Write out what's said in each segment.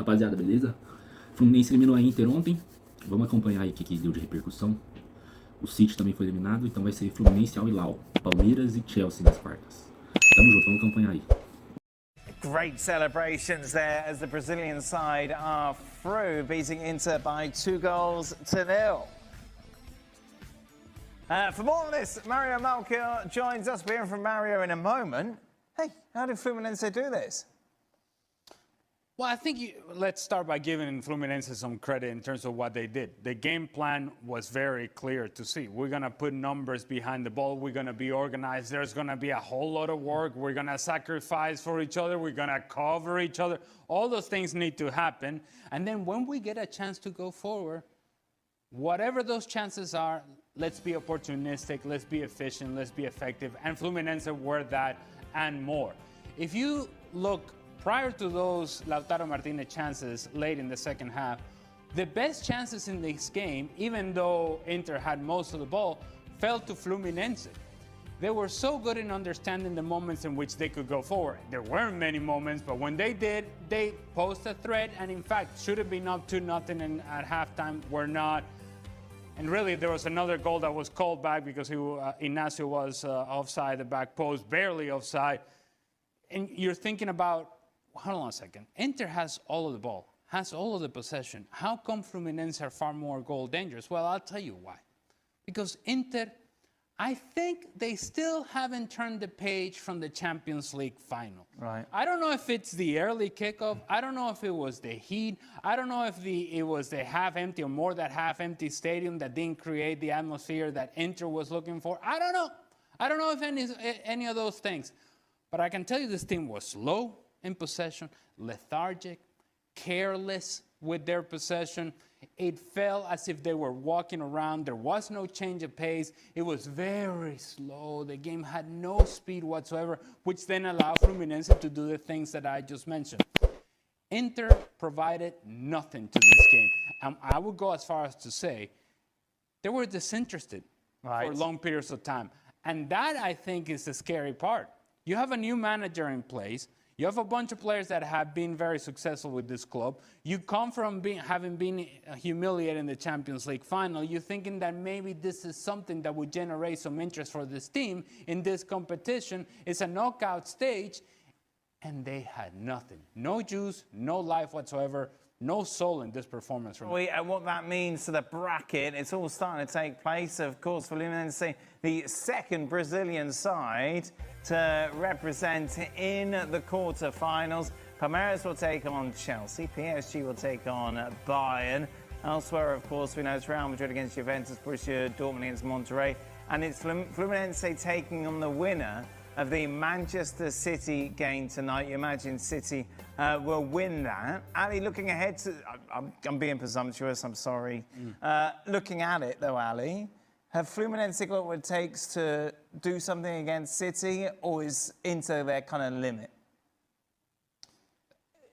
Rapaziada, beleza? Fluminense eliminou a Inter ontem. Vamos acompanhar aí o que deu de repercussão. O City também foi eliminado, então vai ser Fluminense, Al Hilal, Palmeiras e Chelsea nas quartas. Tamo junto, vamos acompanhar aí. Great celebrations there as the Brazilian side are through, beating Inter by 2-0. For more on this, Mario Melchior joins us. We'll hear from Mario in a moment. Hey, how did Fluminense do this? Well, I think let's start by giving Fluminense some credit in terms of what they did. The game plan was very clear to see. We're going to put numbers behind the ball. We're going to be organized. There's going to be a whole lot of work. We're going to sacrifice for each other. We're going to cover each other. All those things need to happen. And then when we get a chance to go forward, whatever those chances are, let's be opportunistic, let's be efficient, let's be effective. And Fluminense were that and more. If you look prior to those Lautaro Martinez chances late in the second half, the best chances in this game, even though Inter had most of the ball, fell to Fluminense. They were so good in understanding the moments in which they could go forward. There weren't many moments, but when they did, they posed a threat, and in fact, should have been up 2-0 at halftime, were not. And really, there was another goal that was called back because Ignacio was offside, the back post, barely offside. And you're thinking about, hold on a second. Inter has all of the ball, has all of the possession. How come Fluminense are far more goal dangerous? Well, I'll tell you why. Because Inter, I think they still haven't turned the page from the Champions League final. Right. I don't know if it's the early kickoff. I don't know if it was the heat. I don't know if it was the half-empty or more than half-empty stadium that didn't create the atmosphere that Inter was looking for. I don't know. I don't know if any of those things. But I can tell you this team was slow in possession, lethargic, careless with their possession. It felt as if they were walking around. There was no change of pace. It was very slow. The game had no speed whatsoever, which then allowed Fluminense to do the things that I just mentioned. Inter provided nothing to this game. And I would go as far as to say they were disinterested for long periods of time. And that, I think, is the scary part. You have a new manager in place. You have a bunch of players that have been very successful with this club. You come from having been humiliated in the Champions League final. You're thinking that maybe this is something that would generate some interest for this team in this competition. It's a knockout stage, and they had nothing. No juice, no life whatsoever, no soul in this performance. From What that means to the bracket, it's all starting to take place. Of course, Fluminense, the second Brazilian side to represent in the quarterfinals. Palmeiras will take on Chelsea. PSG will take on Bayern. Elsewhere, of course, we know it's Real Madrid against Juventus, Borussia Dortmund against Monterrey. And it's Fluminense taking on the winner of the Manchester City game tonight. You imagine City will win that. Ali, looking ahead to... I'm being presumptuous, I'm sorry. Looking at it, though, Ali, have Fluminense got what it takes to do something against City, or is Inter their kind of limit?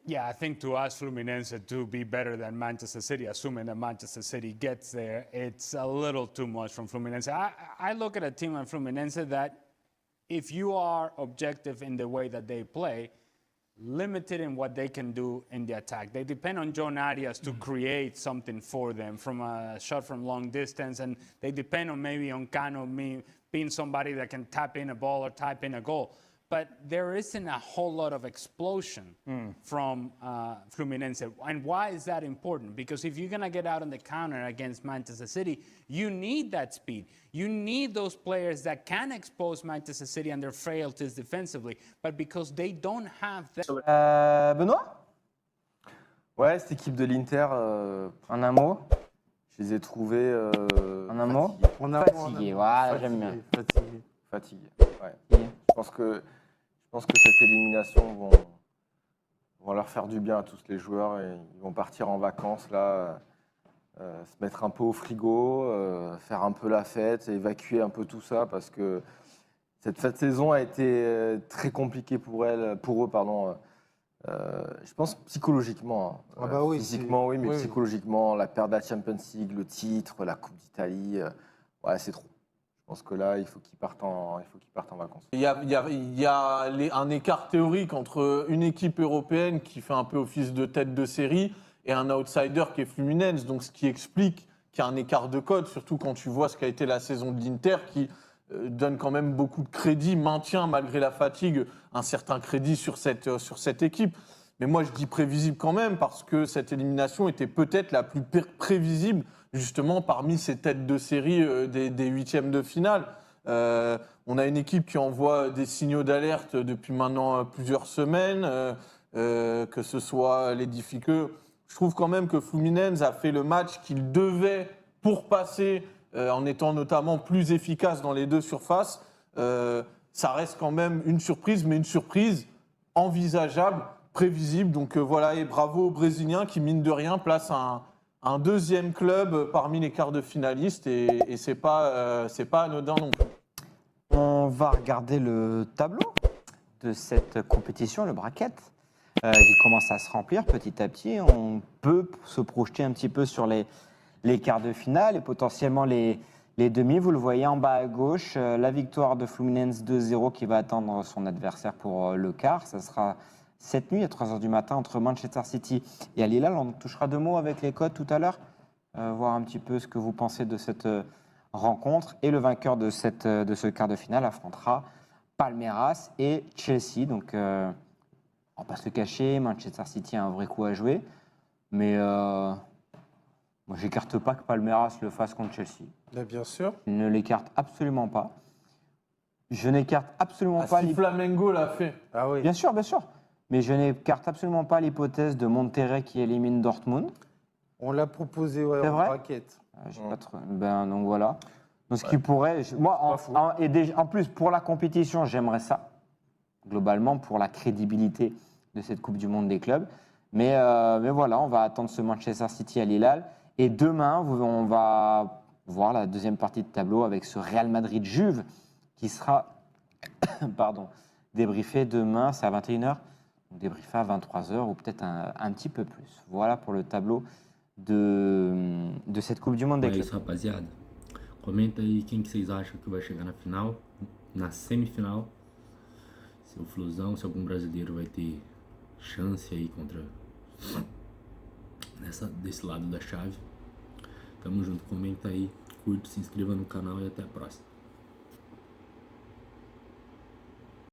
Yeah, I think to ask Fluminense to be better than Manchester City, assuming that Manchester City gets there, it's a little too much from Fluminense. I look at a team like Fluminense that, if you are objective in the way that they play, limited in what they can do in the attack. They depend on Jornais to create something for them from a shot from long distance, and they depend on maybe on Cano being somebody that can tap in a ball or tap in a goal. But there isn't a whole lot of explosion from Fluminense. And why is that important? Because if you're going to get out on the counter against Manchester City, you need that speed. You need those players that can expose Manchester City and their frailties defensively. But because they don't have that... Benoît? Ouais, cette équipe de l'Inter, en un mot, je les ai trouvés en un mot fatigués. Voilà, j'aime bien. Fatigués. Ouais. Je pense que cette élimination vont leur faire du bien à tous les joueurs. Et ils vont partir en vacances, là, se mettre un peu au frigo, faire un peu la fête, évacuer un peu tout ça, parce que cette saison a été très compliquée pour eux. Je pense psychologiquement. Physiquement, oui, mais psychologiquement, la perte de la Champions League, le titre, la Coupe d'Italie, ouais, c'est trop. Je pense que là, il faut qu'ils partent en vacances. Il y a un écart théorique entre une équipe européenne qui fait un peu office de tête de série et un outsider qui est Fluminense. Donc, ce qui explique qu'il y a un écart de code, surtout quand tu vois ce qu'a été la saison de l'Inter, qui donne quand même beaucoup de crédit, maintient malgré la fatigue un certain crédit sur cette équipe. Mais moi, je dis prévisible quand même parce que cette élimination était peut-être la plus prévisible justement parmi ces têtes de série des huitièmes de finale. On a une équipe qui envoie des signaux d'alerte depuis maintenant plusieurs semaines, que ce soit les difficultés. Je trouve quand même que Fluminense a fait le match qu'il devait pour passer en étant notamment plus efficace dans les deux surfaces. Ça reste quand même une surprise, mais une surprise envisageable, prévisible. Donc voilà, et bravo aux Brésiliens qui, mine de rien, placent un deuxième club parmi les quarts de finalistes et c'est pas anodin non plus. On va regarder le tableau de cette compétition, le bracket, qui commence à se remplir petit à petit. On peut se projeter un petit peu sur les quarts de finale et potentiellement les demi. Vous le voyez en bas à gauche, la victoire de Fluminense 2-0 qui va attendre son adversaire pour le quart. Ça sera cette nuit à 3h du matin entre Manchester City et Al Hilal. On touchera 2 mots avec les codes tout à l'heure, voir un petit peu ce que vous pensez de cette rencontre. Et le vainqueur de ce quart de finale affrontera Palmeiras et Chelsea. Donc, on va pas se le cacher, Manchester City a un vrai coup à jouer. Mais moi, j'écarte pas que Palmeiras le fasse contre Chelsea. Là, bien sûr. Je ne l'écarte absolument pas. Je n'écarte absolument pas... Si Flamengo l'a fait. Ah oui. Bien sûr, bien sûr. Mais je n'écarte absolument pas l'hypothèse de Monterrey qui élimine Dortmund. On l'a proposé en C'est vrai bracket. J'ai pas trop... Donc voilà. Donc ce qui pourrait... Moi, en plus, pour la compétition, j'aimerais ça. Globalement, pour la crédibilité de cette Coupe du Monde des clubs. Mais voilà, on va attendre ce Manchester City à Hilal. Et demain, on va voir la deuxième partie de tableau avec ce Real Madrid-Juve qui sera débriefé demain, c'est à 21h. Débriefé à 23h ou peut-être un petit peu plus. Voilà pour le tableau de cette Coupe du Monde des É clubs. isso, rapaziada. Comenta aí quem que vocês acham que vai chegar na final, na semifinal. Se o Flusão, se algum brasileiro vai ter chance aí contra desse lado da chave. Tamo junto, comenta aí, curte, se inscreva no canal e até a próxima.